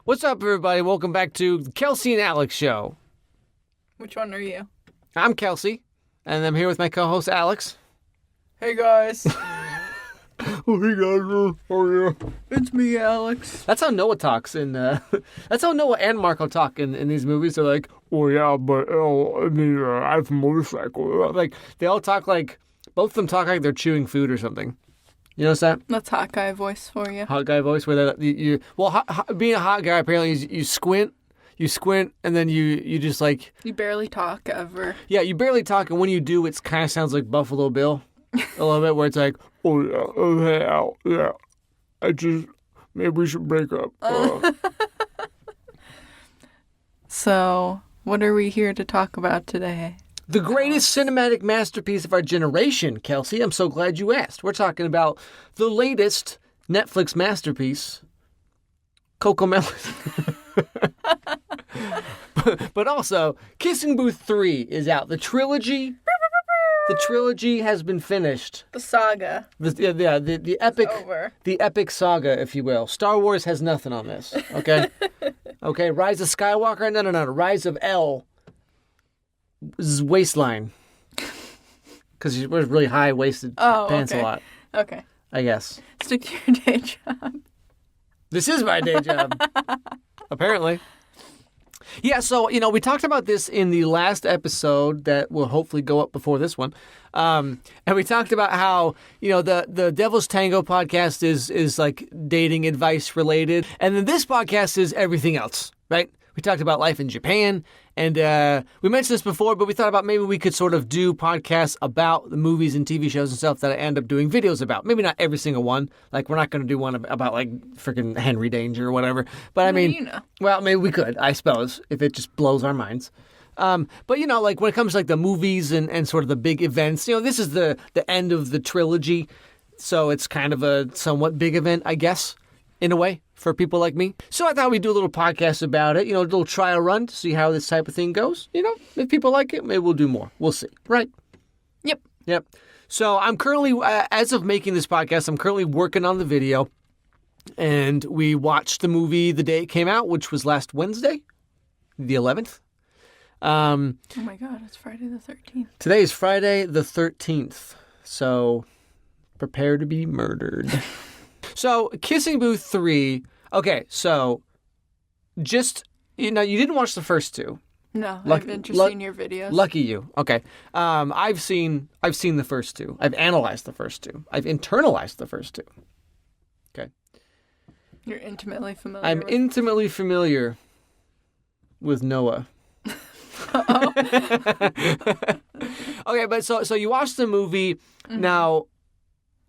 What's up, everybody? Welcome back to the Kelsey and Alex Show. Which one are you? I'm Kelsey, and I'm here with my co-host, Alex. Hey, guys. Oh, hey, guys. Oh, yeah. It's me, Alex. That's how Noah talks that's how Noah and Marco talk in these movies. They're like, oh, yeah, but I have a motorcycle. Like, they all talk like, both of them talk like they're chewing food or something. You notice that? That's hot guy voice for you. Hot guy voice, where being a hot guy, apparently, you squint, and then you just like... You barely talk ever. Yeah, you barely talk, and when you do, it kind of sounds like Buffalo Bill a little bit, where it's like, oh, yeah, oh, hey, Al, yeah, maybe we should break up. So, what are we here to talk about today? The greatest cinematic masterpiece of our generation, Kelsey. I'm so glad you asked. We're talking about the latest Netflix masterpiece, CoComelon. But also, Kissing Booth 3 is out. The trilogy has been finished. The saga. The epic, it's over. The epic saga, if you will. Star Wars has nothing on this. Okay, okay. Rise of Skywalker. No. Rise of L. Waistline. Because she wears really high-waisted pants a lot. Okay. I guess. Stick to your day job. This is my day job. Apparently. Yeah, so, we talked about this in the last episode that will hopefully go up before this one. And we talked about how, the Devil's Tango podcast is like dating advice related. And then this podcast is everything else, right? We talked about life in Japan, and we mentioned this before, but we thought about maybe we could sort of do podcasts about the movies and TV shows and stuff that I end up doing videos about. Maybe not every single one. Like, we're not going to do one about, like, freaking Henry Danger or whatever. But, I mean, well, maybe we could, I suppose, if it just blows our minds. But, like, when it comes to, like, the movies and sort of the big events, this is the end of the trilogy, so it's kind of a somewhat big event, I guess, in a way, for people like me. So I thought we'd do a little podcast about it, a little trial run to see how this type of thing goes. If people like it, maybe we'll do more. We'll see, right? Yep. So I'm currently, as of making this podcast, I'm currently working on the video. And we watched the movie the day it came out, which was last Wednesday, the 11th. Oh my God, it's Friday the 13th. Today is Friday the 13th. So prepare to be murdered. So, Kissing Booth 3, okay, so, just, you didn't watch the first two. No, I've just seen your videos. Lucky you. Okay. I've seen the first two. I've analyzed the first two. I've internalized the first two. Okay. You're intimately familiar I'm intimately familiar with Noah. Uh-oh. Okay, but so you watched the movie. Mm-hmm. Now,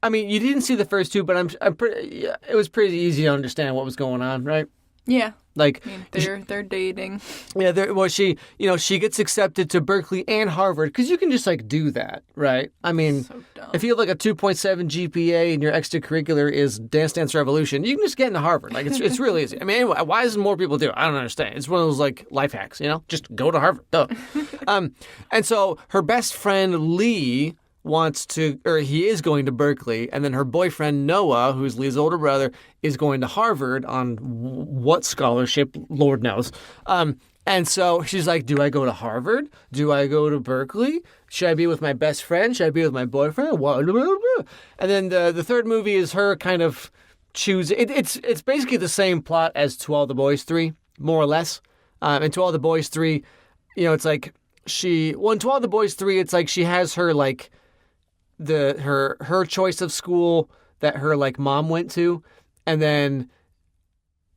I mean, you didn't see the first two, but I'm pretty. It was pretty easy to understand what was going on, right? Yeah. Like, they're dating. Yeah. She gets accepted to Berkeley and Harvard because you can just like do that, right? I mean, so dumb. If you have like a 2.7 GPA and your extracurricular is Dance Dance Revolution, you can just get into Harvard. Like it's really easy. I mean, anyway, why doesn't more people do it? I don't understand. It's one of those like life hacks, Just go to Harvard. Duh. And so her best friend Lee he is going to Berkeley, and then her boyfriend Noah, who's Lee's older brother, is going to Harvard on what scholarship, Lord knows. And so she's like, do I go to Harvard? Do I go to Berkeley? Should I be with my best friend? Should I be with my boyfriend? And then the third movie is her kind of choosing. It's basically the same plot as To All the Boys 3, more or less. And To All the Boys 3, it's like in To All the Boys 3, it's like she has her like her choice of school that her like mom went to, and then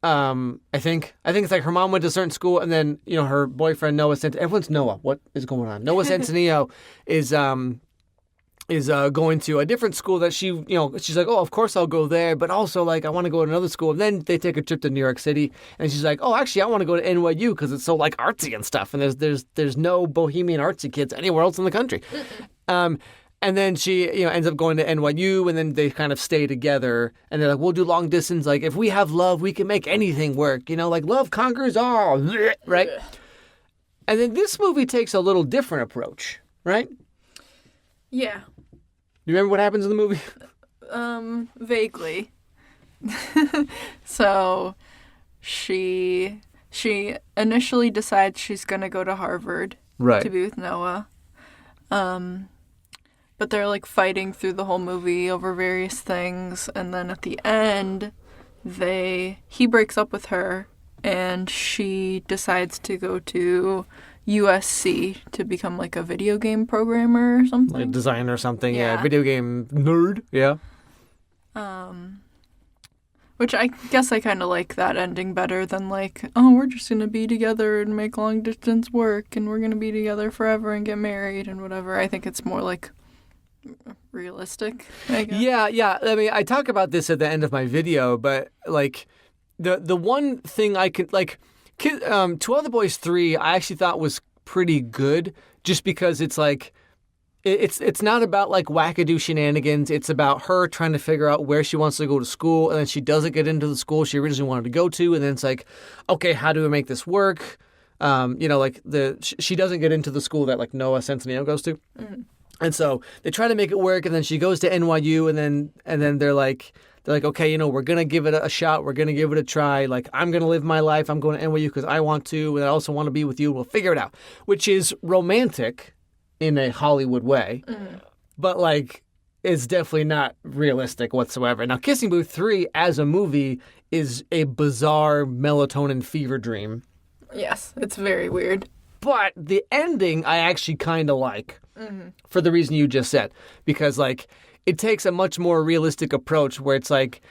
I think it's like her mom went to a certain school, and then her boyfriend Noah everyone's Noah. What is going on? Noah Centineo is going to a different school that she she's like, oh, of course I'll go there, but also like I want to go to another school. And then they take a trip to New York City, and she's like, oh, actually I want to go to NYU because it's so like artsy and stuff, and there's no bohemian artsy kids anywhere else in the country. And then she, ends up going to NYU, and then they kind of stay together. And they're like, we'll do long distance. Like, if we have love, we can make anything work. Like love conquers all, right? And then this movie takes a little different approach, right? Yeah. You remember what happens in the movie? Vaguely. So she She initially decides she's going to go to Harvard to be with Noah. But they're like fighting through the whole movie over various things. And then at the end, he breaks up with her and she decides to go to USC to become like a video game programmer or something. Like a designer or something. Yeah. Video game nerd. Yeah. Which I guess I kind of like that ending better than like, oh, we're just going to be together and make long distance work and we're going to be together forever and get married and whatever. I think it's more like realistic, I guess. Yeah. I mean, I talk about this at the end of my video, but like the one thing I could like, Two Other Boys 3, I actually thought was pretty good just because it's like, It's not about like wackadoo shenanigans. It's about her trying to figure out where she wants to go to school, and then she doesn't get into the school she originally wanted to go to, and then it's like, okay, how do we make this work? Like she doesn't get into the school that like Noah Centineo goes to, and so they try to make it work, and then she goes to NYU, and then they're like, okay, we're gonna give it a shot, we're gonna give it a try. Like I'm gonna live my life, I'm going to NYU because I want to, and I also want to be with you. We'll figure it out, which is romantic in a Hollywood way, but like it's definitely not realistic whatsoever. Now, Kissing Booth 3 as a movie is a bizarre melatonin fever dream. Yes, it's very weird. But the ending I actually kind of like for the reason you just said, because like it takes a much more realistic approach where it's like,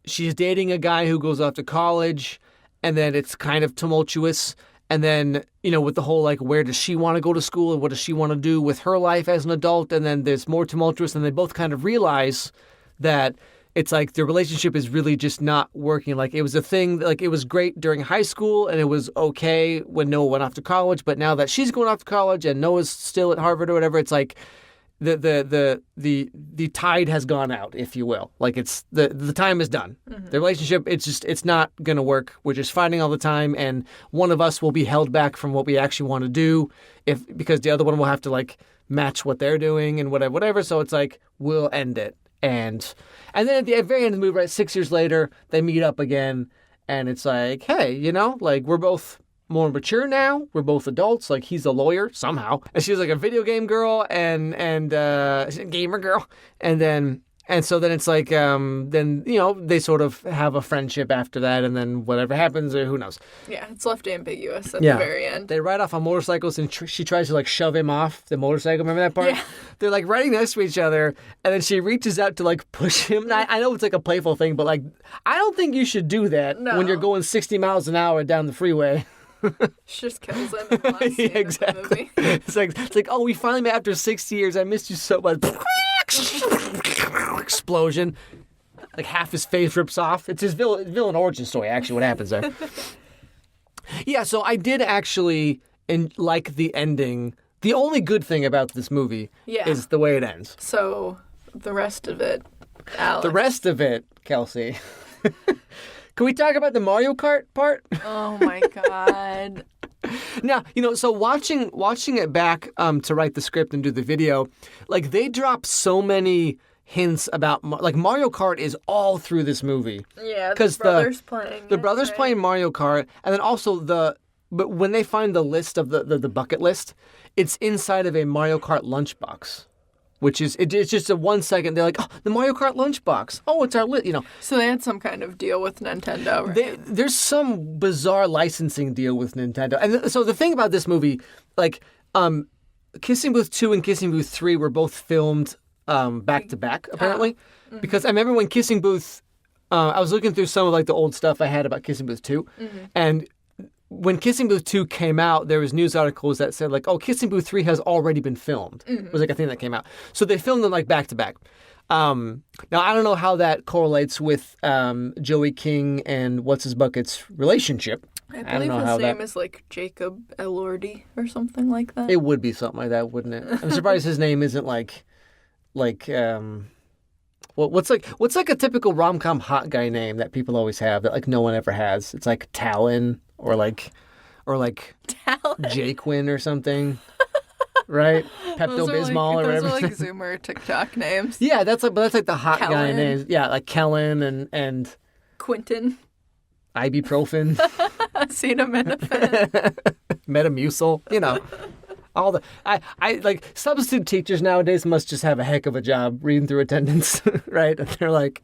she's dating a guy who goes off to college and then it's kind of tumultuous. And then, with the whole, like, where does she want to go to school and what does she want to do with her life as an adult? And then there's more tumultuous, and they both kind of realize that it's like their relationship is really just not working. Like, it was a thing, like, it was great during high school, and it was okay when Noah went off to college. But now that she's going off to college and Noah's still at Harvard or whatever, it's like the tide has gone out, if you will. Like it's the time is done. The relationship, it's not gonna work. We're just fighting all the time, and one of us will be held back from what we actually want to do because the other one will have to like match what they're doing and whatever. So it's like we'll end it, and then at the very end of the movie, right, 6 years later, they meet up again, and it's like, hey, like we're both more mature now. We're both adults. Like he's a lawyer somehow, and she's like a video game girl and gamer girl, and so then it's like then they sort of have a friendship after that, and then whatever happens, or who knows. Yeah, it's left ambiguous at the very end. They ride off on motorcycles, and she tries to like shove him off the motorcycle. Remember that part? Yeah. They're like riding next to each other, and then she reaches out to like push him. I know it's like a playful thing, but like I don't think you should do that when you're going 60 miles an hour down the freeway. She just kills him in the last scene exactly. of the movie. It's like, oh, we finally met after 6 years. I missed you so much. Explosion. Like half his face rips off. It's his villain origin story, actually, what happens there. Yeah, so I did actually like the ending. The only good thing about this movie is the way it ends. So the rest of it, Alex. The rest of it, Kelsey. Can we talk about the Mario Kart part? Oh my God. Now, so watching it back to write the script and do the video, like they drop so many hints about, like Mario Kart is all through this movie. Yeah, the brothers playing. The brothers playing Mario Kart, and then also but when they find the list of the bucket list, it's inside of a Mario Kart lunchbox. Which is, it's just a 1 second, they're like, oh, the Mario Kart lunchbox. Oh, it's our list, So they had some kind of deal with Nintendo, right? There's some bizarre licensing deal with Nintendo. And so the thing about this movie, like, Kissing Booth 2 and Kissing Booth 3 were both filmed back to back, apparently. Because I remember when Kissing Booth, I was looking through some of like the old stuff I had about Kissing Booth 2, and when Kissing Booth 2 came out, there was news articles that said like, oh, Kissing Booth 3 has already been filmed. It was like a thing that came out. So they filmed them like back to back. Now, I don't know how that correlates with Joey King and What's-His-Bucket's relationship. I believe his name is like Jacob Elordi or something like that. It would be something like that, wouldn't it? I'm surprised his name isn't like what's like a typical rom-com hot guy name that people always have that like no one ever has. It's like Talon or like Talon. Jaquin or something. Right? Pepto-Bismol or whatever. Those are like Zoomer TikTok names. Yeah, that's like the hot Kellen. guy names. Yeah, like Kellen and Quentin. ibuprofen. Acetaminophen. Metamucil, all the I like substitute teachers nowadays must just have a heck of a job reading through attendance, right? And they're like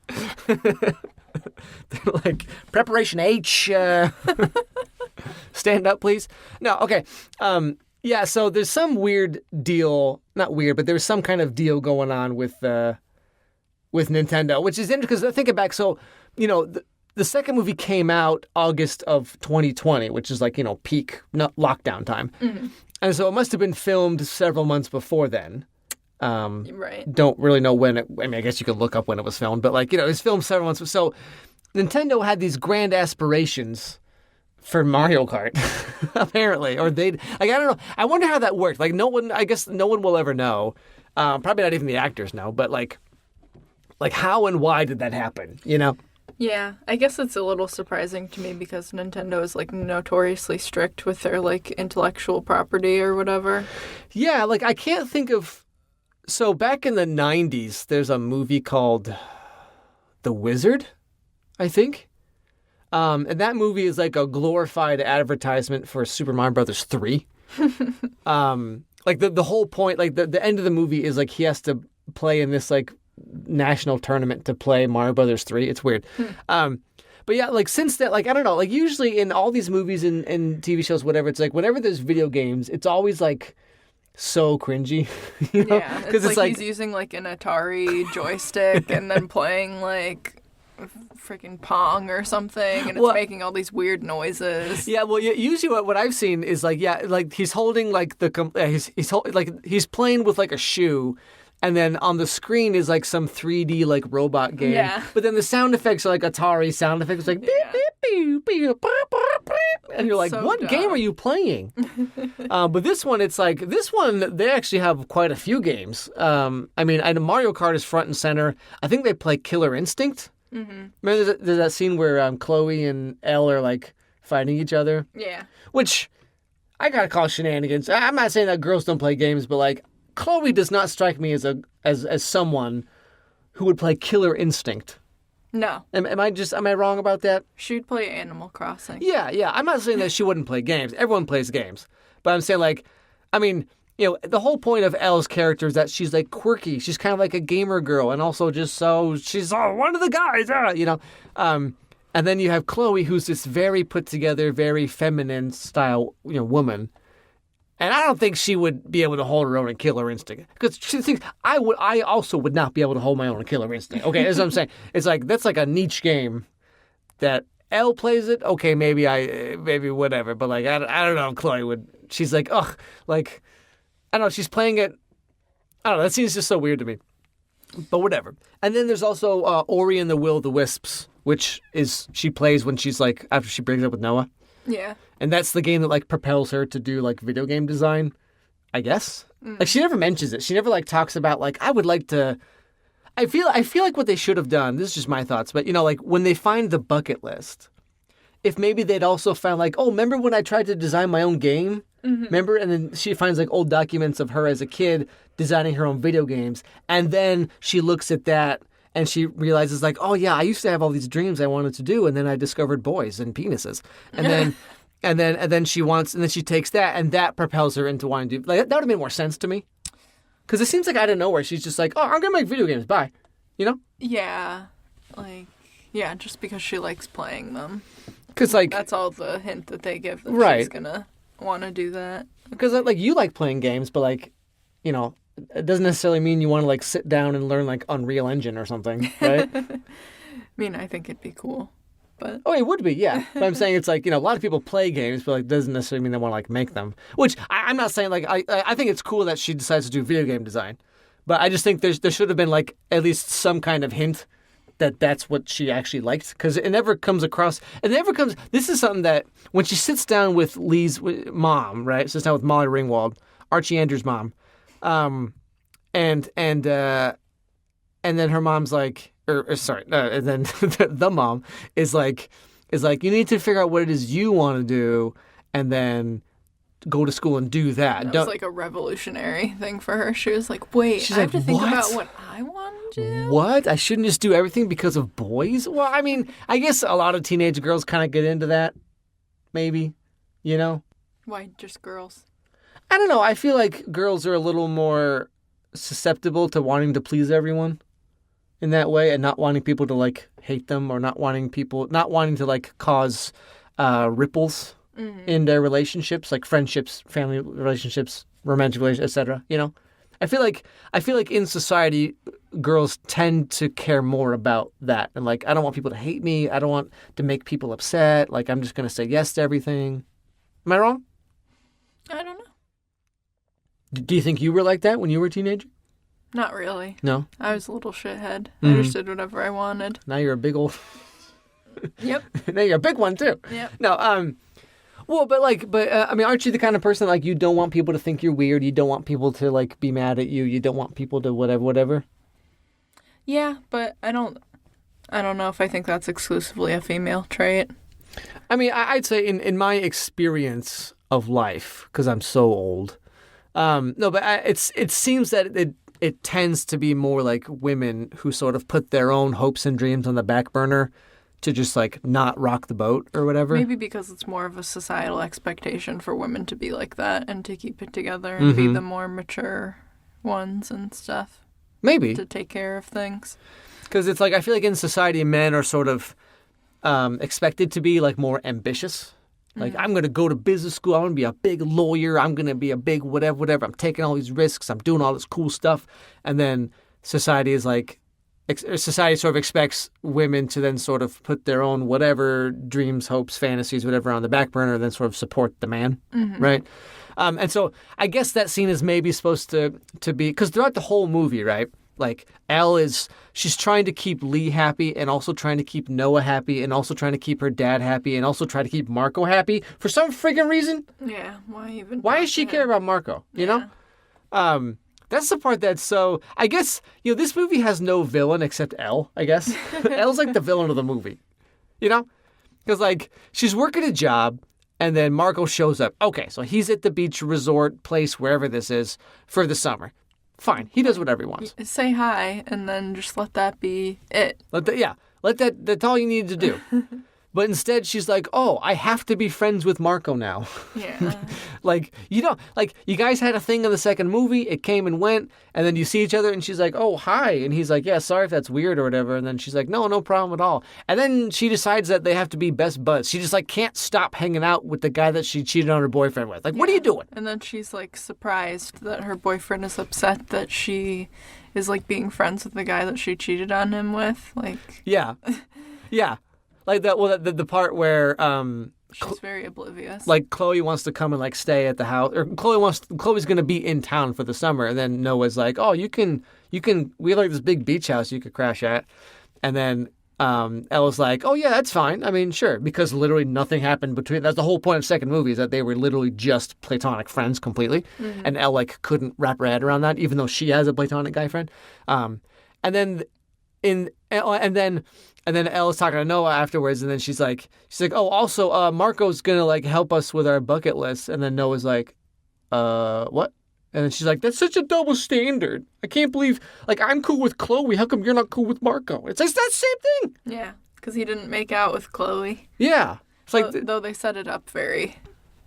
preparation H, stand up, please. No, okay. Yeah, so there's some weird deal, not weird, but there's some kind of deal going on with Nintendo, which is interesting because thinking back, so, the second movie came out August of 2020, which is like, peak lockdown time. Mm-hmm. And so it must have been filmed several months before then. Right. Don't really know when I guess you could look up when it was filmed, but it was filmed several months. So Nintendo had these grand aspirations for Mario Kart, apparently, or I don't know. I wonder how that worked. I guess no one will ever know. Probably not even the actors know, but how and why did that happen? Yeah, I guess it's a little surprising to me because Nintendo is notoriously strict with their intellectual property or whatever. Yeah, I can't think of. So back in the 90s, there's a movie called The Wizard, I think. And that movie is a glorified advertisement for Super Mario Brothers 3. The whole point, the end of the movie is he has to play in this national tournament to play Mario Brothers 3. It's weird. But yeah, since that, I don't know, usually in all these movies and TV shows, whatever, it's whenever there's video games, it's always so cringy, Yeah, because it's he's using an Atari joystick and then playing freaking Pong or something, and it's making all these weird noises. Yeah, well, usually what I've seen is he's holding he's playing with a shoe. And then on the screen is some 3D robot game. Yeah. But then the sound effects are Atari sound effects, beep, beep, beep, beep, beep, beep. And you're so what dumb. Game are you playing? But this one, it's they actually have quite a few games. Mario Kart is front and center. I think they play Killer Instinct. Mm-hmm. Remember there's that scene where Chloe and Elle are fighting each other? Yeah. Which I gotta call shenanigans. I'm not saying that girls don't play games, but Chloe does not strike me as someone who would play Killer Instinct. No. Am I wrong about that? She'd play Animal Crossing. Yeah. I'm not saying that she wouldn't play games. Everyone plays games. But I'm saying the whole point of Elle's character is that she's quirky. She's kind of a gamer girl, and also just she's one of the guys, and then you have Chloe, who's this very put together, very feminine style, woman. And I don't think she would be able to hold her own in Killer Instinct. Because she thinks, I also would not be able to hold my own in Killer Instinct. Okay, that's what I'm saying. It's that's a niche game that Elle plays it. Okay, maybe whatever. But I don't know if Chloe would. She's ugh. I don't know, she's playing it. I don't know, that seems just so weird to me. But whatever. And then there's also Ori and the Will of the Wisps, which is she plays when she's after she breaks up with Noah. Yeah. And that's the game that propels her to do video game design, I guess. She never mentions it. She never talks about I would like to. I feel like what they should have done. This is just my thoughts, but when they find the bucket list, if maybe they'd also found oh, remember when I tried to design my own game? Mm-hmm. Remember? And then she finds old documents of her as a kid designing her own video games, and then she looks at that. And she realizes, oh yeah, I used to have all these dreams I wanted to do, and then I discovered boys and penises, and then she takes that, and that propels her into wanting to do. That would have made more sense to me, because it seems out of nowhere she's just oh, I'm gonna make video games, bye, Yeah, just because she likes playing them. Because that's all the hint that they give that she's gonna want to do that. Because you like playing games, but it doesn't necessarily mean you want to sit down and learn Unreal Engine or something, right? I think it'd be cool, but it would be, yeah. But I'm saying it's a lot of people play games, but doesn't necessarily mean they want to make them. Which I'm not saying I think it's cool that she decides to do video game design, but I just think there should have been at least some kind of hint that that's what she actually liked, because it never comes across. This is something that when she sits down with Lee's mom, right? Sits down with Molly Ringwald, Archie Andrews' mom. And then her mom's and then the mom is you need to figure out what it is you want to do, and then go to school and do that. That was a revolutionary thing for her. She was wait, I have to think about what I want to do? What? I shouldn't just do everything because of boys? Well, I guess a lot of teenage girls kind of get into that. maybe, you know? Why just girls? I don't know. I feel like girls are a little more susceptible to wanting to please everyone in that way and not wanting people to, like, hate them or not wanting to, like, cause ripples in their relationships, like friendships, family relationships, romantic relationships, etc. You know? I feel like in society, girls tend to care more about that. And, like, I don't want people to hate me. I don't want to make people upset. Like, I'm just going to say yes to everything. Am I wrong? I don't know. Do you think you were like that when you were a teenager? Not really. No? I was a little shithead. I just did whatever I wanted. Now you're a big old... Yep. Now you're a big one, too. Yep. No, well, I mean, aren't you the kind of person, like, you don't want people to think you're weird, you don't want people to, like, be mad at you, you don't want people to whatever? Yeah, but I don't know if I think that's exclusively a female trait. I mean, I'd say in my experience of life, because I'm so old, it seems that it tends to be more like women who sort of put their own hopes and dreams on the back burner to just, like, not rock the boat or whatever. Maybe because it's more of a societal expectation for women to be like that and to keep it together and be the more mature ones and stuff. Maybe. To take care of things. Because it's like, I feel like in society, men are sort of expected to be, like, more ambitious. Like, I'm going to go to business school. I'm going to be a big lawyer. I'm going to be a big whatever. I'm taking all these risks. I'm doing all this cool stuff. And then society is like, society sort of expects women to then sort of put their own whatever dreams, hopes, fantasies, whatever on the back burner and then sort of support the man, right? And so I guess that scene is maybe supposed to be, because throughout the whole movie, right, like she's trying to keep Lee happy and also trying to keep Noah happy and also trying to keep her dad happy and also try to keep Marco happy for some friggin' reason. Yeah, why does she care about Marco, you know? That's the part that's so... I guess, this movie has no villain except Elle, I guess. Elle's like the villain of the movie, you know? Because, like, she's working a job, and then Marco shows up. Okay, so he's at the beach resort place, wherever this is, for the summer. Fine, he does whatever he wants. Say hi, and then just let that be it. That's all you need to do. But instead, she's like, oh, I have to be friends with Marco now. Yeah. You guys had a thing in the second movie. It came and went. And then you see each other and she's like, oh, hi. And he's like, yeah, sorry if that's weird or whatever. And then she's like, no problem at all. And then she decides that they have to be best buds. She just, like, can't stop hanging out with the guy that she cheated on her boyfriend with. Like, what are you doing? And then she's, like, surprised that her boyfriend is upset that she is, like, being friends with the guy that she cheated on him with. Like... Yeah. Yeah. Like that. Well, the part where she's very oblivious. Like Chloe wants to come and, like, stay at the house, or Chloe's going to be in town for the summer, and then Noah's like, oh, you can. We have, like, this big beach house you could crash at, and then Ella's like, oh yeah, that's fine. I mean, sure, because literally nothing happened between. That's the whole point of the second movie, is that they were literally just platonic friends completely, and Elle, like, couldn't wrap her head around that, even though she has a platonic guy friend, and then Elle's talking to Noah afterwards, and then she's like, oh, also, Marco's gonna, like, help us with our bucket list. And then Noah's like, what? And then she's like, that's such a double standard. I can't believe, like, I'm cool with Chloe. How come you're not cool with Marco? It's like, that's the same thing. Yeah, because he didn't make out with Chloe. Yeah. It's like... Though they set it up very,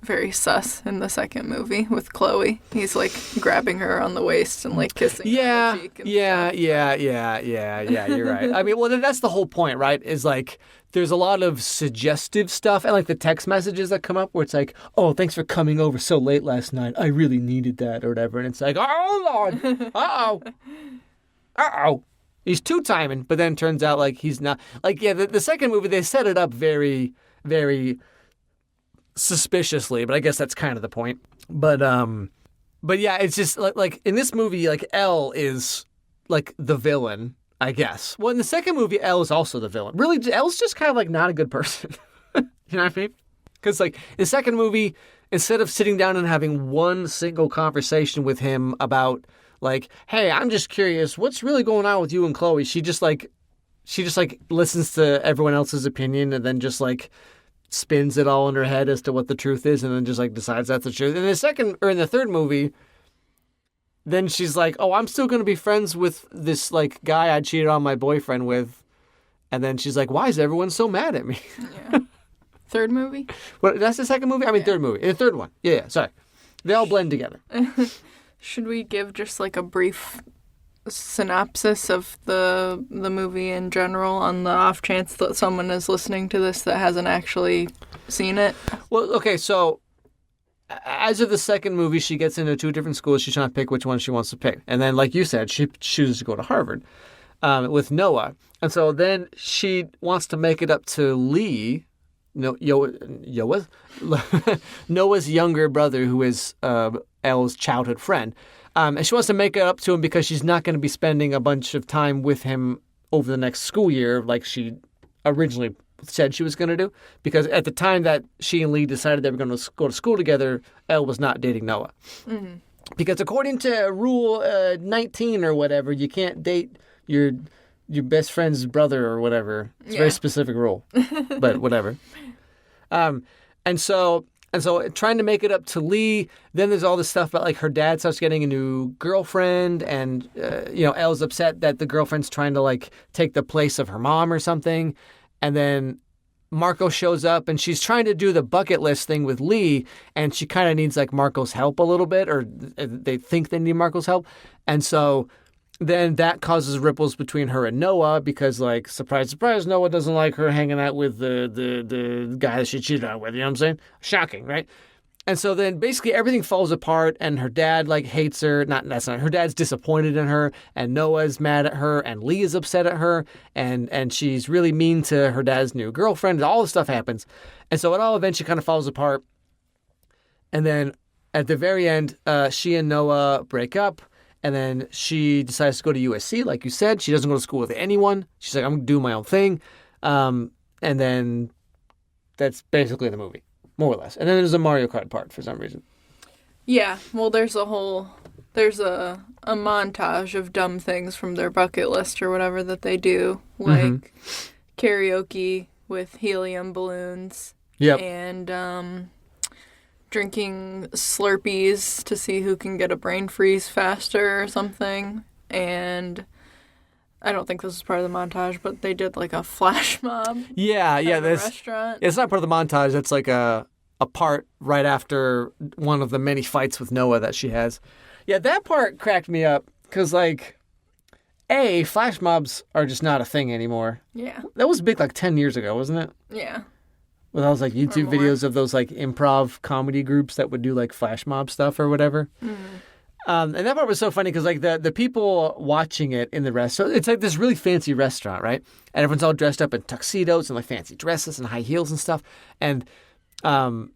very sus in the second movie with Chloe. He's, like, grabbing her on the waist and, like, kissing her on the cheek. Yeah, you're right. I mean, well, that's the whole point, right? Is, like, there's a lot of suggestive stuff and, like, the text messages that come up where it's like, oh, thanks for coming over so late last night. I really needed that or whatever. And it's like, oh, Lord. Uh-oh. He's two-timing, but then turns out, like, he's not. Like, yeah, the second movie, they set it up very, very suspiciously, but I guess that's kind of the point. But yeah, it's just, like, in this movie, like, Elle is, like, the villain, I guess. Well, in the second movie, Elle is also the villain. Really, Elle's just kind of, like, not a good person. You know what I mean? Because, like, in the second movie, instead of sitting down and having one single conversation with him about, like, hey, I'm just curious, what's really going on with you and Chloe? She just listens to everyone else's opinion and then just, like, spins it all in her head as to what the truth is and then just, like, decides that's the truth. In the third movie, then she's like, oh, I'm still going to be friends with this, like, guy I cheated on my boyfriend with. And then she's like, why is everyone so mad at me? Yeah. Third movie? What? That's the second movie? I mean, third movie. The third one. Yeah, sorry. They all blend together. Should we give just like a brief synopsis of the movie in general on the off chance that someone is listening to this that hasn't actually seen it? Well, okay, so as of the second movie, she gets into 2 different schools. She's trying to pick which one she wants to pick. And then, like you said, she chooses to go to Harvard with Noah. And so then she wants to make it up to Lee, Noah's younger brother, who is Elle's childhood friend. And she wants to make it up to him because she's not going to be spending a bunch of time with him over the next school year like she originally said she was going to do. Because at the time that she and Lee decided they were going to go to school together, Elle was not dating Noah. Mm-hmm. Because according to Rule 19 or whatever, you can't date your best friend's brother or whatever. It's a very specific rule, but whatever. And so trying to make it up to Lee, then there's all this stuff about like her dad starts getting a new girlfriend, and Elle's upset that the girlfriend's trying to like take the place of her mom or something. And then Marco shows up, and she's trying to do the bucket list thing with Lee, and she kind of needs like Marco's help a little bit, or they think they need Marco's help. And so then that causes ripples between her and Noah because, like, surprise, surprise, Noah doesn't like her hanging out with the guy that she cheated on with. You know what I'm saying? Shocking, right? And so then basically everything falls apart, and her dad like hates her. Her dad's disappointed in her, and Noah's mad at her, and Lee is upset at her, and she's really mean to her dad's new girlfriend. All this stuff happens. And so it all eventually kind of falls apart. And then at the very end, she and Noah break up, and then she decides to go to USC, like you said. She doesn't go to school with anyone. She's like, I'm going to do my own thing. And then that's basically the movie. More or less. And then there's a Mario Kart part for some reason. Yeah, well, there's a montage of dumb things from their bucket list or whatever that they do. Like karaoke with helium balloons. Yep. And drinking Slurpees to see who can get a brain freeze faster or something. And I don't think this is part of the montage, but they did like a flash mob. Yeah. At a restaurant. It's not part of the montage. It's like a part right after one of the many fights with Noah that she has. Yeah, that part cracked me up because, like, flash mobs are just not a thing anymore. Yeah. That was big like 10 years ago, wasn't it? Yeah. With all those like YouTube videos of those like improv comedy groups that would do like flash mob stuff or whatever. Mm. And that part was so funny because like the people watching it in the restaurant, it's like this really fancy restaurant, right? And everyone's all dressed up in tuxedos and like fancy dresses and high heels and stuff. And then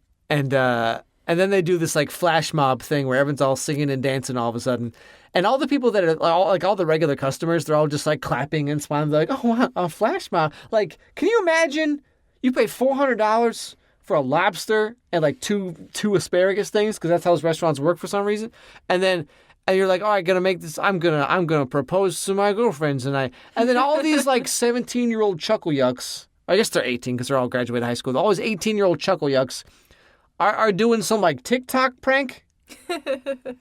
they do this like flash mob thing where everyone's all singing and dancing all of a sudden. And all the people that are all the regular customers, they're all just like clapping and smiling. They're like, oh, wow, a flash mob. Like, can you imagine you pay $400 for a lobster and like two asparagus things, because that's how those restaurants work for some reason. And you're like, oh, I'm gonna make this. I'm gonna propose to my girlfriends, and then all these like 17-year-old chuckle yucks. I guess they're 18 because they're all graduated high school. All these 18-year-old chuckle yucks are doing some like TikTok prank. Are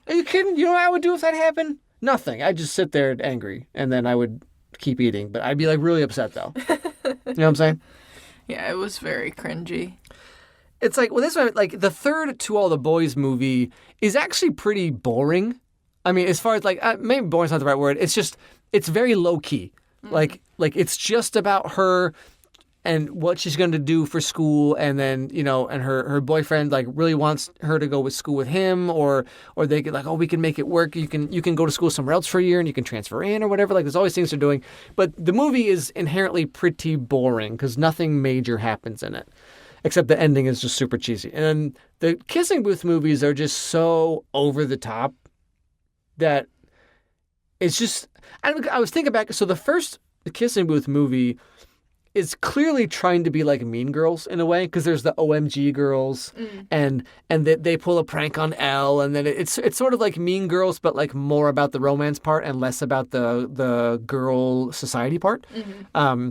you kidding? You know what I would do if that happened? Nothing. I'd just sit there angry, and then I would keep eating. But I'd be like really upset though. You know what I'm saying? Yeah, it was very cringy. It's like, well, this one, like the third To All the Boys movie is actually pretty boring. I mean, as far as like, maybe boring's not the right word. It's just, it's very low key. Mm. Like it's just about her and what she's going to do for school, and then, you know, and her boyfriend like really wants her to go with school with him, or they get like, oh, we can make it work. You can go to school somewhere else for a year and you can transfer in or whatever. Like there's always things they're doing, but the movie is inherently pretty boring because nothing major happens in it, except the ending is just super cheesy. And the Kissing Booth movies are just so over the top that it's just, I was thinking back. So the Kissing Booth movie is clearly trying to be like Mean Girls in a way, because there's the OMG girls and they pull a prank on Elle, and then it's sort of like Mean Girls, but like more about the romance part and less about the girl society part. Mm-hmm.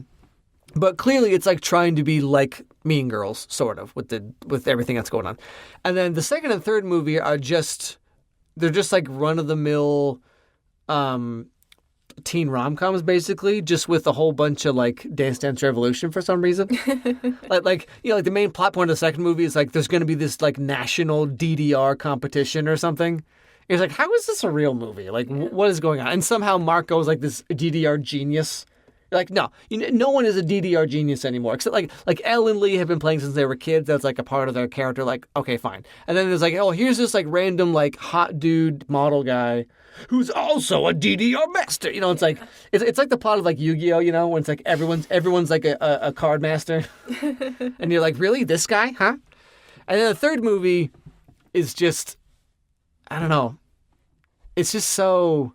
But clearly it's like trying to be like Mean Girls, sort of, with everything that's going on. And then the second and third movie are just, they're just like run-of-the-mill teen rom-coms, basically, just with a whole bunch of, like, Dance Dance Revolution for some reason. like the main plot point of the second movie is, like, there's going to be this, like, national DDR competition or something. It's like, how is this a real movie? Like, what is going on? And somehow Marco is, like, this DDR genius. You're like, no, no one is a DDR genius anymore. Except, like Elle and Lee have been playing since they were kids. That's, like, a part of their character. Like, okay, fine. And then there's, like, oh, here's this, like, random, like, hot dude model guy who's also a DDR master. It's like it's like the plot of, like, Yu-Gi-Oh, when it's like everyone's like a card master. And you're like, really? This guy? Huh? And then the third movie is just, I don't know. It's just so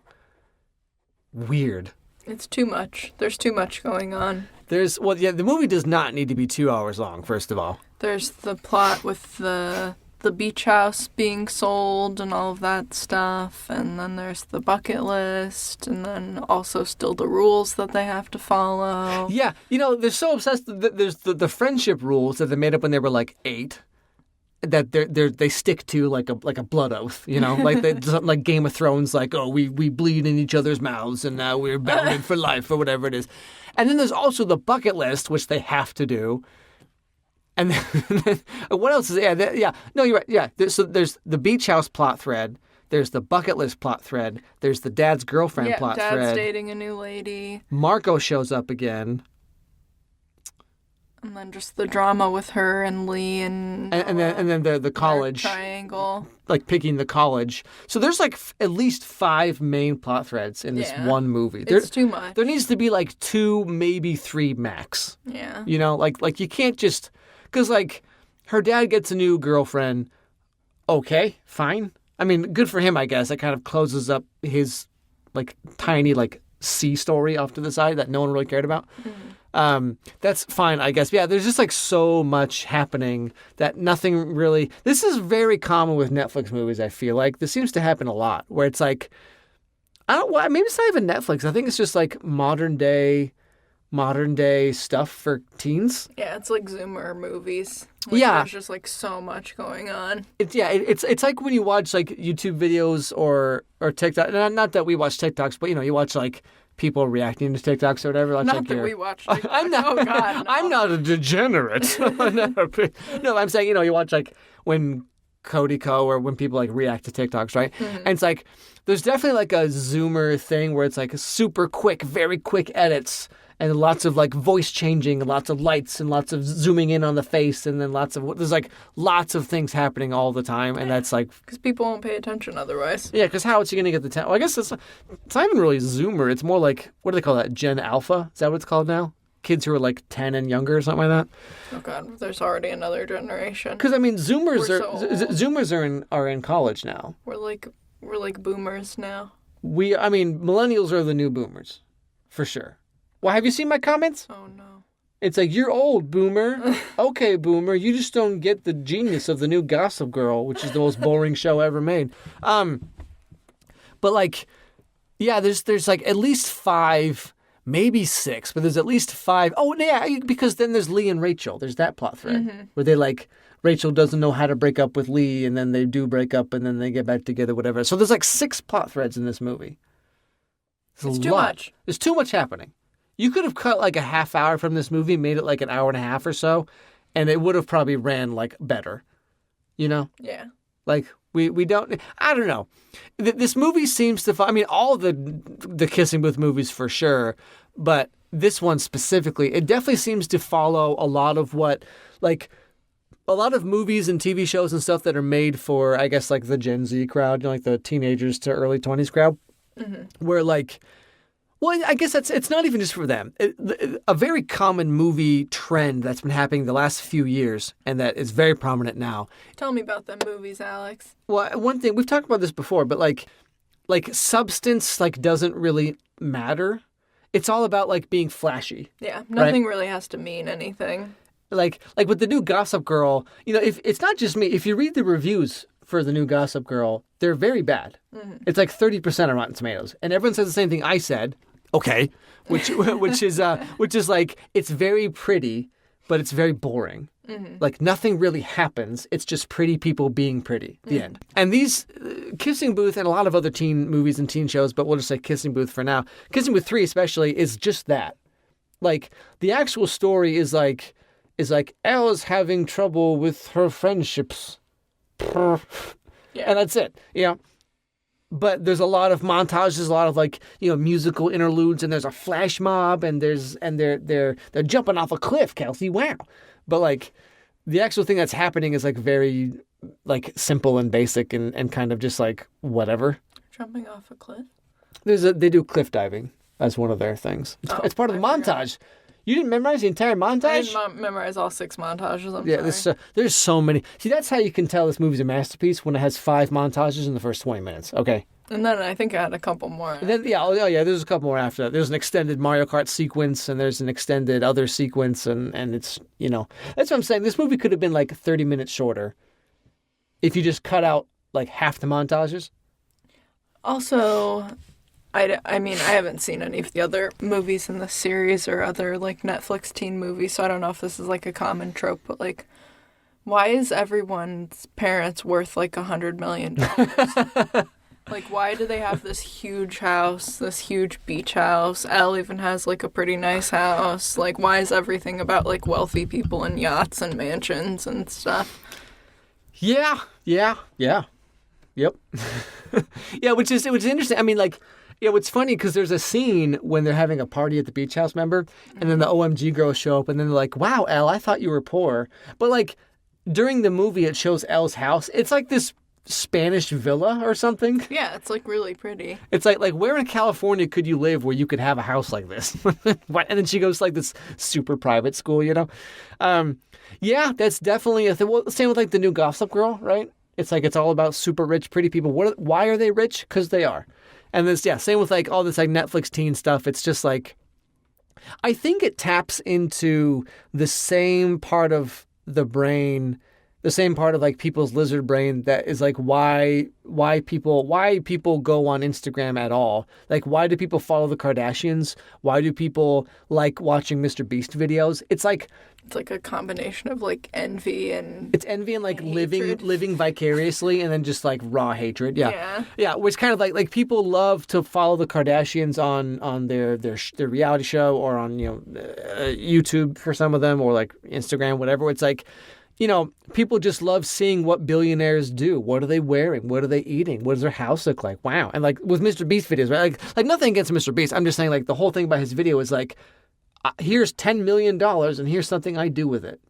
weird. It's too much. There's too much going on. The movie does not need to be 2 hours long, first of all. There's the plot with the beach house being sold and all of that stuff, and then there's the bucket list, and then also still the rules that they have to follow. Yeah, they're so obsessed. There's the friendship rules that they made up when they were like 8. That they stick to like a blood oath, like something like Game of Thrones, like, oh, we bleed in each other's mouths and now we're bounded for life or whatever it is. And then there's also the bucket list, which they have to do. And then what else is no, you're right. Yeah, so there's the beach house plot thread. There's the bucket list plot thread. There's the dad's girlfriend plot thread. Dad's dating a new lady. Marco shows up again. And then just the drama with her and Lee and then the college triangle, like picking the college. So there's like at least 5 main plot threads in this one movie. It's too much. There needs to be like 2, maybe 3 max. Yeah. Like you can't just because like her dad gets a new girlfriend. Okay, fine. I mean, good for him, I guess. It kind of closes up his like tiny like C story off to the side that no one really cared about. Mm-hmm. That's fine, I guess. Yeah, there's just like so much happening that nothing really. This is very common with Netflix movies. I feel like this seems to happen a lot, where it's like, maybe it's not even Netflix. I think it's just like modern day stuff for teens. Yeah, it's like Zoomer movies. There's just like so much going on. It's like when you watch like YouTube videos or TikTok. Not that we watch TikToks, but you watch like people reacting to TikToks or whatever. Not that we watch TikToks. I'm not, oh, God, no. I'm not a degenerate. No, I'm saying, you watch like when Cody Co. or when people like react to TikToks, right? Mm-hmm. And it's like, there's definitely like a Zoomer thing where it's like super quick, very quick edits and lots of like voice changing and lots of lights and lots of zooming in on the face and then there's like lots of things happening all the time. And that's like... Because people won't pay attention otherwise. Yeah, because how is he going to get the time? Well, I guess it's not even really Zoomer. It's more like, what do they call that? Gen Alpha? Is that what it's called now? Kids who are like 10 and younger or something like that? Oh, God. There's already another generation. Because, I mean, Zoomers are in college now. We're like boomers now. Millennials are the new boomers. For sure. Well, have you seen my comments? Oh, no. It's like, you're old, boomer. Okay, boomer. You just don't get the genius of the new Gossip Girl, which is the most boring show ever made. But, like, yeah, there's like at least 5, maybe 6, but there's at least 5. Oh, yeah, because then there's Lee and Rachel. There's that plot thread where they, like, Rachel doesn't know how to break up with Lee, and then they do break up, and then they get back together, whatever. So there's, like, 6 plot threads in this movie. It's too much. There's too much happening. You could have cut like a half hour from this movie, made it like an hour and a half or so, and it would have probably ran like better, Yeah. Like we don't. I don't know. This movie seems to. All the Kissing Booth movies for sure, but this one specifically, it definitely seems to follow a lot of what like. A lot of movies and TV shows and stuff that are made for, I guess, like the Gen Z crowd, like the teenagers to early 20s crowd, where like. Well, I guess it's not even just for them. A very common movie trend that's been happening the last few years and that is very prominent now. Tell me about them movies, Alex. Well, one thing, we've talked about this before, but like substance like doesn't really matter. It's all about like being flashy. Yeah, nothing really has to mean anything. Like with the new Gossip Girl, if it's not just me, if you read the reviews for the new Gossip Girl, they're very bad. Mm-hmm. It's like 30% on Rotten Tomatoes. And everyone says the same thing I said. Okay, which is like it's very pretty, but it's very boring. Mm-hmm. Like, nothing really happens. It's just pretty people being pretty. The end. And these Kissing Booth and a lot of other teen movies and teen shows, but we'll just say Kissing Booth for now. Kissing Booth 3 especially is just that. Like, the actual story is like Elle's having trouble with her friendships. Yeah. And that's it. But there's a lot of montages, a lot of like, musical interludes, and there's a flash mob, and they're jumping off a cliff, Kelsey. Wow. But like the actual thing that's happening is like very like simple and basic and kind of just like whatever. Jumping off a cliff? They do cliff diving as one of their things. It's part of the montage. You didn't memorize the entire montage? I didn't memorize all 6 montages. I'm sorry. There's so many. See, that's how you can tell this movie's a masterpiece, when it has 5 montages in the first 20 minutes. Okay. And then I think I had a couple more. And then, there's a couple more after that. There's an extended Mario Kart sequence, and there's an extended other sequence, and it's, that's what I'm saying. This movie could have been like 30 minutes shorter if you just cut out like half the montages. Also, I mean, I haven't seen any of the other movies in the series or other like Netflix teen movies, so I don't know if this is like a common trope, but like, why is everyone's parents worth like $100 million? Like, why do they have this huge house, this huge beach house? Elle even has, like, a pretty nice house. Like, why is everything about, like, wealthy people and yachts and mansions and stuff? Yeah. Yep. Yeah, which is interesting. I mean, like, it's funny because there's a scene when they're having a party at the beach house, remember? And then the OMG girls show up, and then they're like, wow, Elle, I thought you were poor. But, like, during the movie, it shows Elle's house. It's like this Spanish villa or something. Yeah, it's like really pretty. It's like where in California could you live where you could have a house like this? And then she goes to like this super private school, Yeah, that's definitely a thing. Well, same with like the new Gossip Girl, right? It's like it's all about super rich, pretty people. Why are they rich? Because they are. And this, same with like all this like Netflix teen stuff. It's just like, I think it taps into the same part of the brain, the same part of like people's lizard brain that is like why people go on Instagram at all. Like, why do people follow the Kardashians? Why do people like watching Mr. Beast videos? It's like a combination of like envy and like living vicariously, and then just like raw hatred. Yeah. Which kind of like people love to follow the Kardashians on their reality show, or on YouTube for some of them, or like Instagram, whatever. It's like, people just love seeing what billionaires do. What are they wearing? What are they eating? What does their house look like? Wow. And like with Mr. Beast videos, right? Like nothing against Mr. Beast. I'm just saying like the whole thing about his video is like, here's $10 million and here's something I do with it.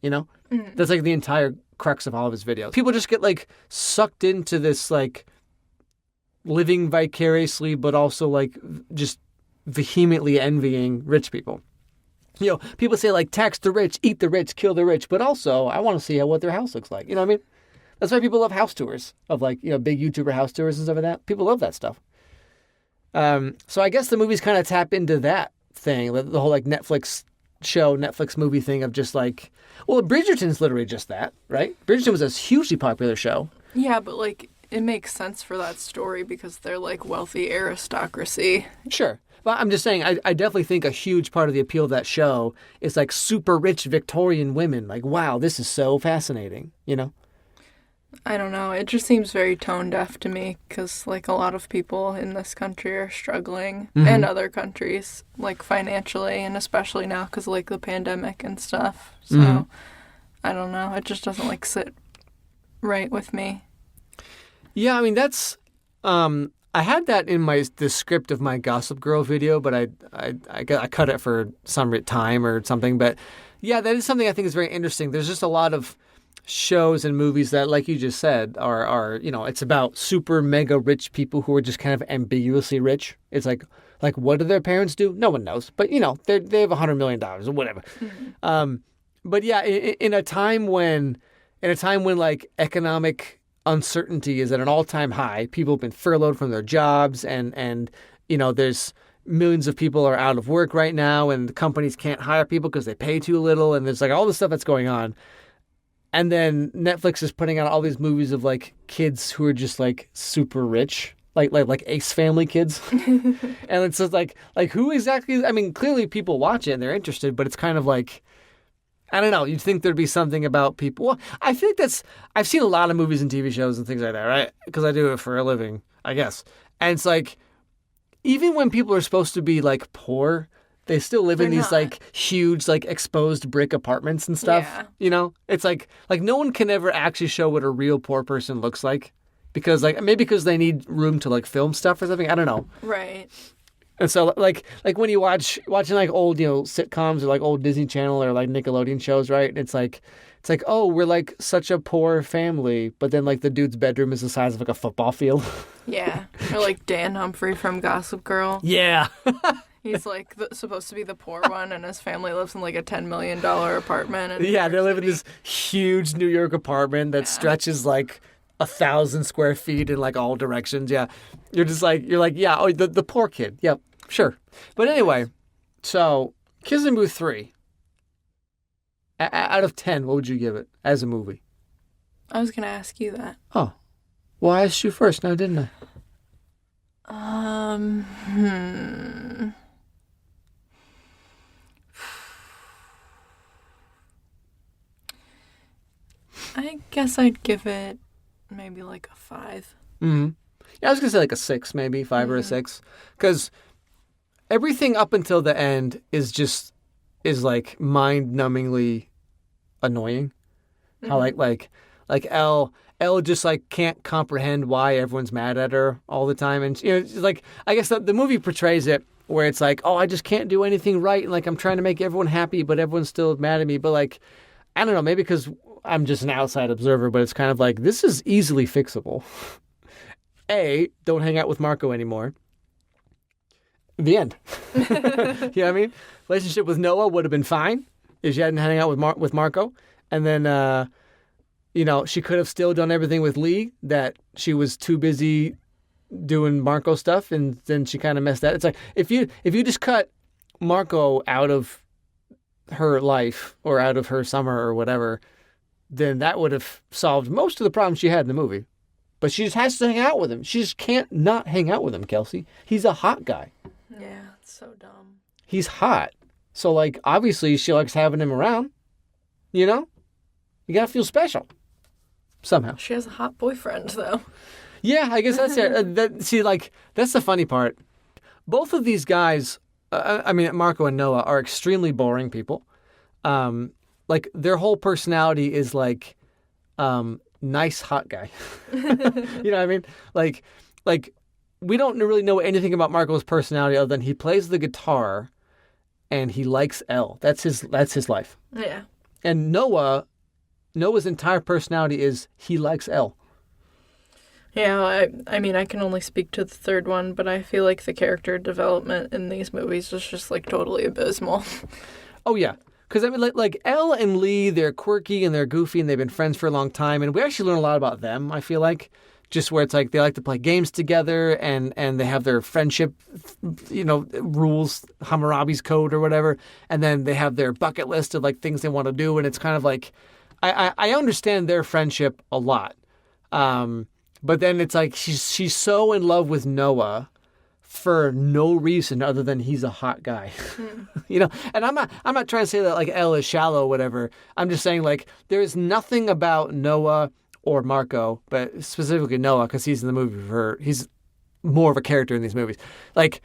That's like the entire crux of all of his videos. People just get like sucked into this like living vicariously, but also like just vehemently envying rich people. People say like tax the rich, eat the rich, kill the rich, but also I want to see what their house looks like. You know what I mean? That's why people love house tours of like, big YouTuber house tours and stuff like that. People love that stuff. So I guess the movies kind of tap into that thing, the whole like Netflix show, Netflix movie thing of just like, well, Bridgerton's literally just that, right? Bridgerton was a hugely popular show. Yeah, but like it makes sense for that story because they're like wealthy aristocracy. Sure. But I'm just saying, I definitely think a huge part of the appeal of that show is like super rich Victorian women. Like, wow, this is so fascinating, I don't know. It just seems very tone deaf to me because like a lot of people in this country are struggling, and other countries, like financially, and especially now because like the pandemic and stuff. So I don't know. It just doesn't like sit right with me. Yeah, I mean, that's... I had that in the script of my Gossip Girl video, but I cut it for some time or something. But yeah, that is something I think is very interesting. There's just a lot of shows and movies that, like you just said, are it's about super mega rich people who are just kind of ambiguously rich. It's like what do their parents do? No one knows, but they have $100 million or whatever. But yeah, in a time when like economic uncertainty is at an all-time high. People have been furloughed from their jobs, and there's millions of people are out of work right now, and companies can't hire people because they pay too little, and there's like all this stuff that's going on. And then Netflix is putting out all these movies of like kids who are just like super rich, like Ace Family kids, and it's just like who exactly? I mean, clearly people watch it and they're interested, but it's kind of like I don't know. You'd think there'd be something about people. Well, I think I've seen a lot of movies and TV shows and things like that, right? Because I do it for a living, I guess. And it's like, even when people are supposed to be like poor, they still live in these like huge, like exposed brick apartments and stuff. Yeah. You know, it's like no one can ever actually show what a real poor person looks like because like maybe because they need room to like film stuff or something. I don't know. Right. And so like when you watching like old, sitcoms or like old Disney Channel or like Nickelodeon shows, right? It's like, oh, we're like such a poor family, but then like the dude's bedroom is the size of like a football field. Yeah. Or like Dan Humphrey from Gossip Girl. Yeah. He's like supposed to be the poor one, and his family lives in like a $10 million apartment. In Yeah, they New York live in City. this huge New York apartment that stretches like 1,000 square feet in like all directions. Yeah, you're like, yeah, oh, the poor kid. Yep, sure. But anyway, so Kissing Booth 3. Out of 10, what would you give it as a movie? I was gonna ask you that. Oh, well, I asked you first now, didn't I? I guess I'd give it maybe like a 5. Mm-hmm. Yeah, I was gonna say like a 6, maybe 5 or a 6, because everything up until the end is like mind-numbingly annoying. How like Elle just like can't comprehend why everyone's mad at her all the time, and it's like I guess the movie portrays it where it's like, oh, I just can't do anything right, and like I'm trying to make everyone happy, but everyone's still mad at me. But like, I don't know, maybe because I'm just an outside observer, but it's kind of like this is easily fixable. A, don't hang out with Marco anymore. The end. You know what I mean? Relationship with Noah would have been fine if she hadn't hang out with Marco. And then, she could have still done everything with Lee that she was too busy doing Marco stuff, and then she kind of messed that. It's like if you just cut Marco out of her life or out of her summer or whatever, then that would have solved most of the problems she had in the movie. But she just has to hang out with him. She just can't not hang out with him, Kelsey. He's a hot guy. Yeah, it's so dumb. He's hot. So, like, obviously she likes having him around. You know? You gotta feel special. Somehow. She has a hot boyfriend, though. Yeah, I guess that's it. That's the funny part. Both of these guys, Marco and Noah, are extremely boring people. Like, their whole personality is like, nice hot guy. You know what I mean? Like we don't really know anything about Marco's personality other than he plays the guitar and he likes Elle. That's his life. Yeah. And Noah's entire personality is he likes Elle. Yeah, I mean, I can only speak to the third one, but I feel like the character development in these movies is just like totally abysmal. Oh yeah. Because, I mean, like Elle and Lee, they're quirky and they're goofy and they've been friends for a long time. And we actually learn a lot about them, I feel like. Just where it's like they like to play games together and they have their friendship, rules, Hammurabi's code or whatever. And then they have their bucket list of like things they want to do. And it's kind of like, I understand their friendship a lot. But then it's like she's so in love with Noah for no reason other than he's a hot guy. And I'm not trying to say that like Elle is shallow or whatever. I'm just saying like there is nothing about Noah or Marco, but specifically Noah, because he's in the movie he's more of a character in these movies. Like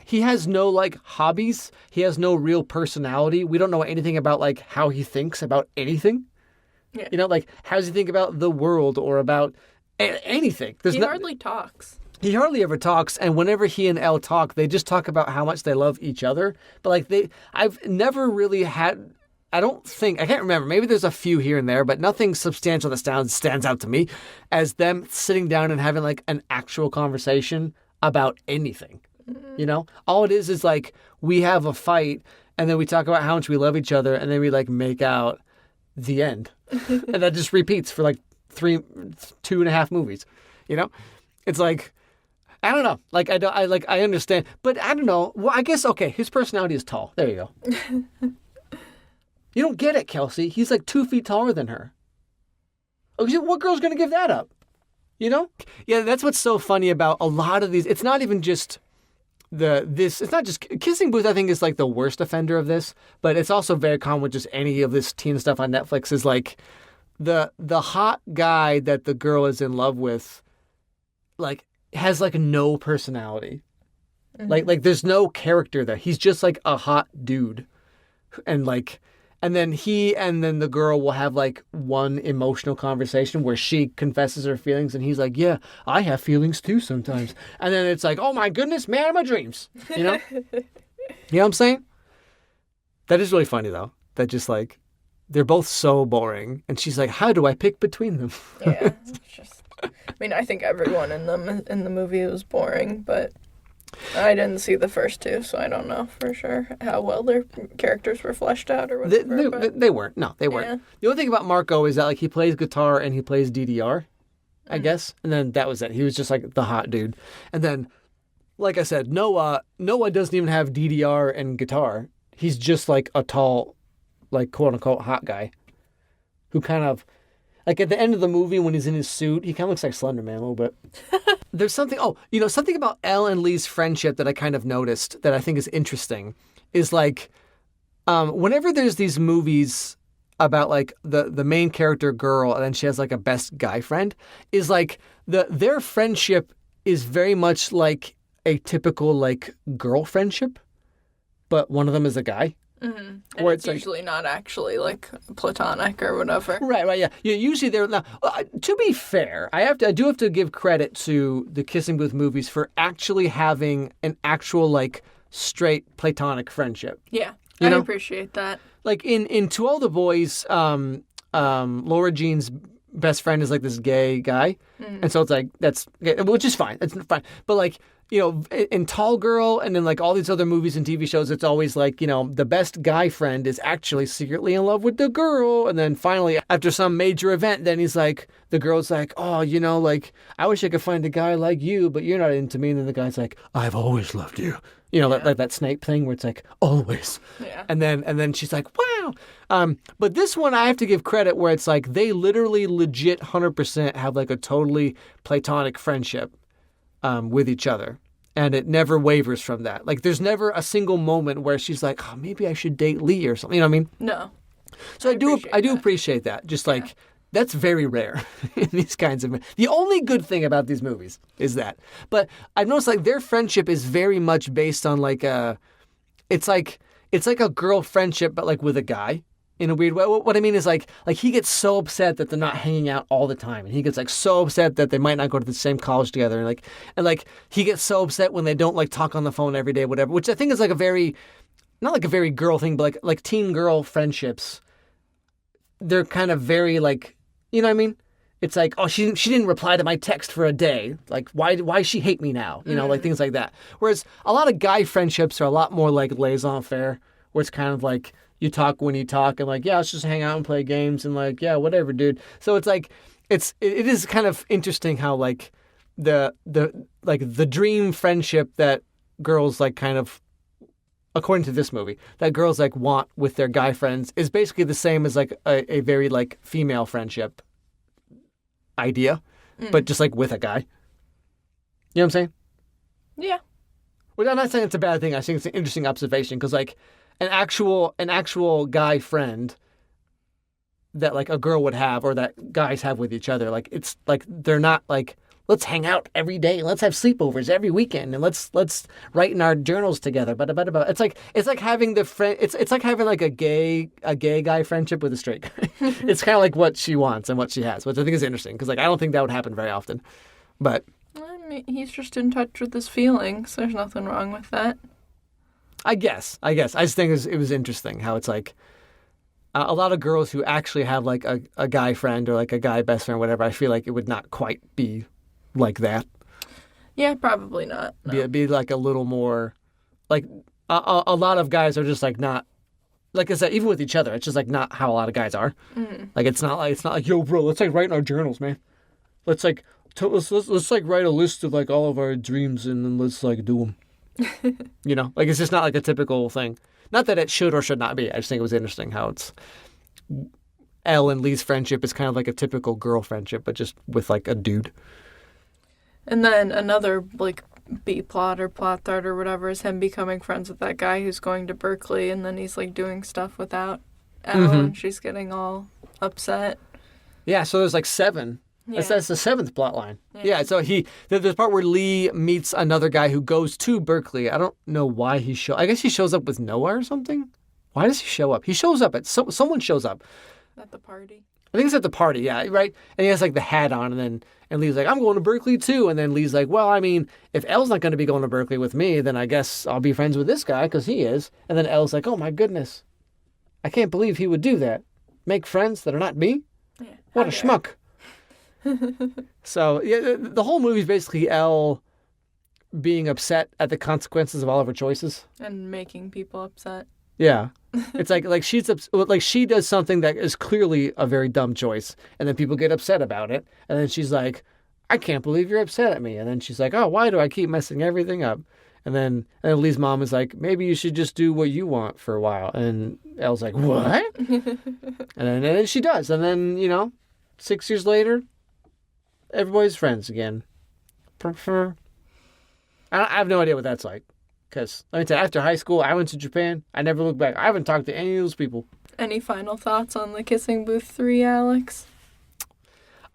he has no like hobbies. He has no real personality. We don't know anything about like how he thinks about anything. Yeah. Like how does he think about the world or about anything? He hardly talks. He hardly ever talks, and whenever he and Elle talk, they just talk about how much they love each other. But like I've never really had, I can't remember, maybe there's a few here and there, but nothing substantial that stands out to me as them sitting down and having like an actual conversation about anything. All it is like we have a fight, and then we talk about how much we love each other, and then we like make out. The end. And that just repeats for like 2.5 movies. It's like, I don't know. Like I understand, but I don't know. Well, I guess okay. His personality is tall. There you go. You don't get it, Kelsey. He's like 2 feet taller than her. Okay, what girl's gonna give that up? Yeah, that's what's so funny about a lot of these. It's not even just it's not just Kissing Booth. I think is like the worst offender of this, but it's also very common with just any of this teen stuff on Netflix. Is like the hot guy that the girl is in love with, like has like no personality, like there's no character there. He's just like a hot dude, and then the girl will have like one emotional conversation where she confesses her feelings and he's like, yeah, I have feelings too sometimes. And then it's like, oh my goodness, man of my dreams. You know? You know what I'm saying? That is really funny though. That just like, they're both so boring. And she's like, how do I pick between them? Yeah. It's just, I mean, I think everyone in the movie was boring, but I didn't see the first two, so I don't know for sure how well their characters were fleshed out or whatever. They weren't. No, they weren't. Yeah. The only thing about Marco is that like he plays guitar and he plays DDR, I guess. And then that was it. He was just like the hot dude. And then, like I said, Noah doesn't even have DDR and guitar. He's just like a tall, like quote unquote hot guy who kind of, like at the end of the movie when he's in his suit, he kind of looks like Slender Man a little bit. There's something, something about Elle and Lee's friendship that I kind of noticed that I think is interesting is like, whenever there's these movies about like the main character girl and then she has like a best guy friend, is like their friendship is very much like a typical like girl friendship, but one of them is a guy. Mm-hmm. And it's usually not actually like platonic or whatever. Right, yeah. Usually they're not. To be fair, I do have to give credit to the Kissing Booth movies for actually having an actual like straight platonic friendship. Yeah, I appreciate that. Like in To All the Boys, Laura Jean's best friend is like this gay guy, and so it's like which is fine. It's fine, but like. In Tall Girl and in like all these other movies and TV shows, it's always like, the best guy friend is actually secretly in love with the girl. And then finally, after some major event, then he's like, the girl's like, oh, like, I wish I could find a guy like you, but you're not into me. And then the guy's like, I've always loved you. Like that Snape thing where it's like, always. Yeah. And then she's like, wow. But this one, I have to give credit where it's like, they literally legit 100% have like a totally platonic friendship. With each other, and it never wavers from that. Like, there's never a single moment where she's like, "Oh, maybe I should date Lee" or something. You know what I mean? No. So I do appreciate that. Just like that's very rare in these kinds of. The only good thing about these movies is that. But I've noticed like their friendship is very much based on like it's like a girl friendship, but like with a guy. In a weird way. What I mean is like he gets so upset that they're not hanging out all the time, and he gets like so upset that they might not go to the same college together, and he gets so upset when they don't like talk on the phone every day, whatever. Which I think is like a very, not like a very girl thing, but like teen girl friendships. They're kind of very like, you know what I mean? It's like, oh, she didn't reply to my text for a day. Like, why she hate me now? Like things like that. Whereas a lot of guy friendships are a lot more like laissez-faire, where it's kind of like. You talk when you talk and like, yeah, let's just hang out and play games and like, yeah, whatever, dude. So it's like, it is kind of interesting how like the dream friendship that girls like kind of, according to this movie, that girls like want with their guy friends is basically the same as like a very like female friendship idea, but just like with a guy. You know what I'm saying? Yeah. Well, I'm not saying it's a bad thing. I think it's an interesting observation because like, an actual guy friend that like a girl would have or that guys have with each other, like it's like they're not like let's hang out every day, let's have sleepovers every weekend, and let's write in our journals together. But it's like having the friend. It's like having like a gay guy friendship with a straight guy. It's kind of like what she wants and what she has, which I think is interesting because like I don't think that would happen very often. But I mean, he's just in touch with his feelings. There's nothing wrong with that. I guess. I just think it was interesting how it's like a lot of girls who actually have like a guy friend or like a guy best friend or whatever, I feel like it would not quite be like that. Yeah, probably not. No. Be like a little more like a lot of guys are just like not, like I said, even with each other, it's just like not how a lot of guys are. Mm. Like it's not like, yo, bro, let's like write in our journals, man. Let's like let's like write a list of like all of our dreams and then let's like do them. Like it's just not like a typical thing. Not that it should or should not be. I just think it was interesting how it's Elle and Lee's friendship is kind of like a typical girl friendship, but just with like a dude. And then another like B-plot or plot thread or whatever is him becoming friends with that guy who's going to Berkeley, and then he's like doing stuff without Elle, and she's getting all upset. Yeah, so there's like 7. Yeah. That's the 7th plot line. Yeah, so there's a part where Lee meets another guy who goes to Berkeley. I don't know why I guess he shows up with Noah or something. Why does he show up? He shows up someone shows up. At the party. I think it's at the party, yeah, right? And he has like the hat on, and Lee's like, I'm going to Berkeley too. And then Lee's like, well, I mean, if Elle's not going to be going to Berkeley with me, then I guess I'll be friends with this guy because he is. And then Elle's like, oh my goodness, I can't believe he would do that. Make friends that are not me? Yeah, what a schmuck. So, yeah, the whole movie is basically Elle being upset at the consequences of all of her choices. And making people upset. Yeah. It's like she does something that is clearly a very dumb choice, and then people get upset about it, and then she's like, I can't believe you're upset at me. And then she's like, oh, why do I keep messing everything up? And then Lee's mom is like, maybe you should just do what you want for a while. And Elle's like, what? and then she does. And then, 6 years later, everybody's friends again. I have no idea what that's like. Because, let me tell you, after high school, I went to Japan. I never looked back. I haven't talked to any of those people. Any final thoughts on the Kissing Booth 3, Alex?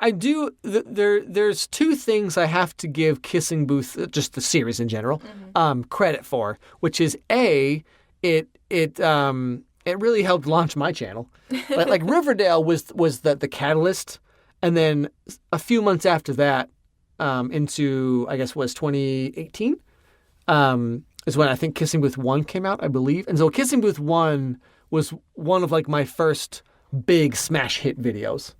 I do. There's 2 things I have to give Kissing Booth, just the series in general, credit for, which is A, it really helped launch my channel. like Riverdale was the catalyst, and then a few months after that, into I guess was 2018. Is when I think Kissing Booth 1 came out, I believe. And so Kissing Booth 1 was one of like my first big smash hit videos.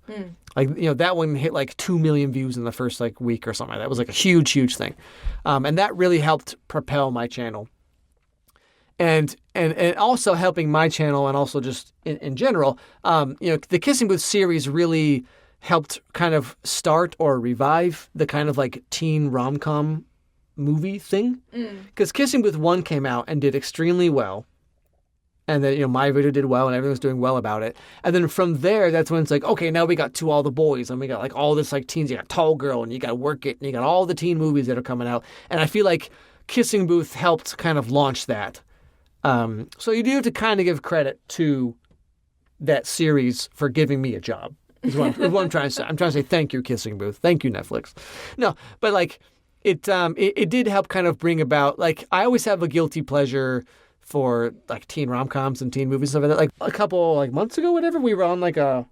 Like, that one hit like 2 million views in the first like week or something like that. It was like a huge, huge thing. And that really helped propel my channel. And also helping my channel, and also just in general, the Kissing Booth series really helped kind of start or revive the kind of like teen rom-com movie thing, because Kissing Booth 1 came out and did extremely well, and then my video did well and everyone was doing well about it, and then from there that's when it's like, okay, now we got To All the Boys, and we got like all this like teens, you got Tall Girl, and you got Work It, and you got all the teen movies that are coming out, and I feel like Kissing Booth helped kind of launch that. So you do have to kind of give credit to that series for giving me a job, is what I'm trying to say. I'm trying to say thank you, Kissing Booth, thank you, Netflix. No, but like it did help kind of bring about, like, I always have a guilty pleasure for like teen rom-coms and teen movies and stuff like that. Like a couple like months ago, whatever, we were on like a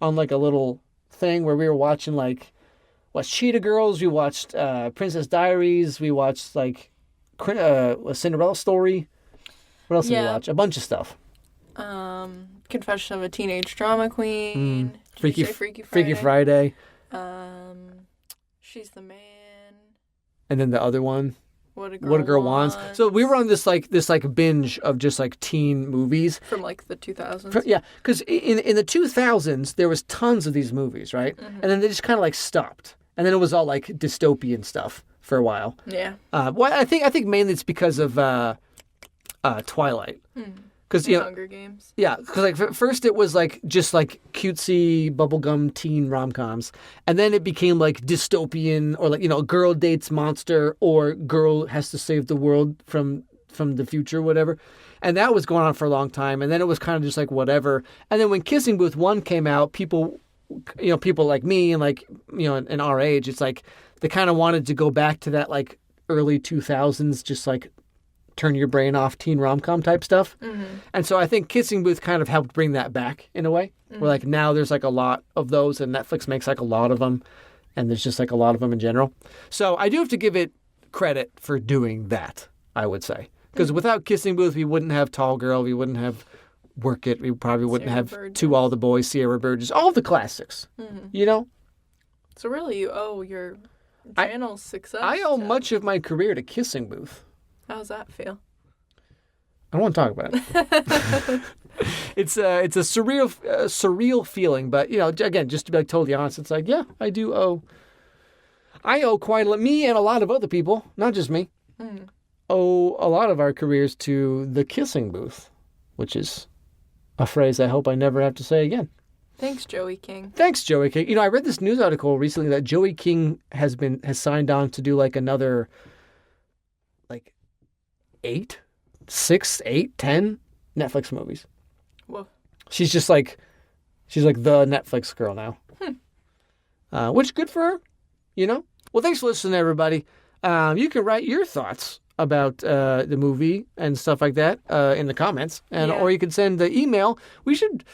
little thing where we were watching watched Cheetah Girls, we watched Princess Diaries, we watched like a Cinderella Story. What else did we watch? A bunch of stuff. Confession of a Teenage Drama Queen. Freaky Friday. Freaky Friday. She's the Man. And then the other one, What a Girl Wants. So we were on this binge of just like teen movies from like the 2000s. Yeah, because in the 2000s there was tons of these movies, right? And then they just kind of like stopped, and then it was all like dystopian stuff for a while. Yeah. Well, I think mainly it's because of Twilight. Because Hunger Games. Yeah, because like first it was like just like cutesy bubblegum teen rom-coms, and then it became like dystopian, or like girl dates monster, or girl has to save the world from the future, whatever. And that was going on for a long time, and then it was kind of just like whatever. And then when Kissing Booth 1 came out, people like me and like in our age, it's like they kind of wanted to go back to that like early 2000s, just like turn your brain off teen rom-com type stuff. And so I think Kissing Booth kind of helped bring that back in a way, where like now there's like a lot of those, and Netflix makes like a lot of them, and there's just like a lot of them in general. So I do have to give it credit for doing that, I would say, because without Kissing Booth we wouldn't have Tall Girl, we wouldn't have Work It, we probably wouldn't have To All the Boys, Sierra Burgess, all the classics. So really you owe your channel's success. I owe much of my career to Kissing Booth. How does that feel? I don't want to talk about it. It's a surreal feeling, but again, just to be like totally honest, it's like, yeah, I owe quite a lot. Me and a lot of other people, not just me, owe a lot of our careers to the Kissing Booth, which is a phrase I hope I never have to say again. Thanks, Joey King. Thanks, Joey King. I read this news article recently that Joey King has signed on to do like another like 6, 8, 10 Netflix movies. Whoa. She's like the Netflix girl now. Which good for her, you know? Well, thanks for listening, everybody. You can write your thoughts about the movie and stuff like that in the comments, or you can send the email. We should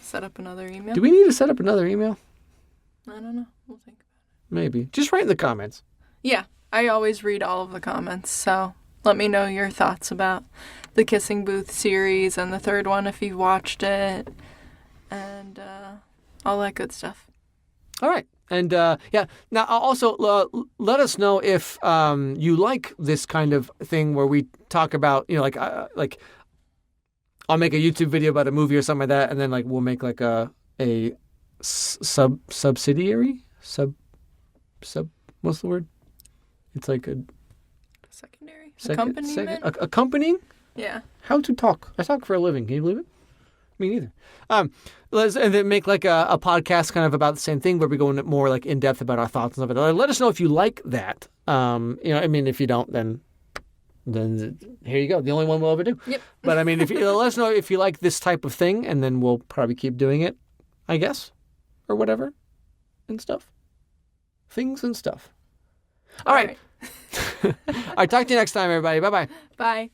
set up another email. Do we need to set up another email? I don't know. We'll think about it. Maybe. Just write in the comments. Yeah, I always read all of the comments, so let me know your thoughts about the Kissing Booth series and the third one if you've watched it, and all that good stuff. All right. And, now also let us know if you like this kind of thing where we talk about, like I'll make a YouTube video about a movie or something like that, and then, like, we'll make, like, a subsidiary? What's the word? It's like a... Secondary? Accompaniment? Accompanying? Yeah. How to talk. I talk for a living. Can you believe it? Me neither. And then make like a podcast kind of about the same thing where we go into more like in depth about our thoughts and stuff like that. Let us know if you like that. If you don't, then here you go. The only one we'll ever do. Yep. But I mean, if you let us know if you like this type of thing, and then we'll probably keep doing it, I guess, or whatever, and stuff. Things and stuff. All right. All right. Talk to you next time, everybody. Bye-bye. Bye.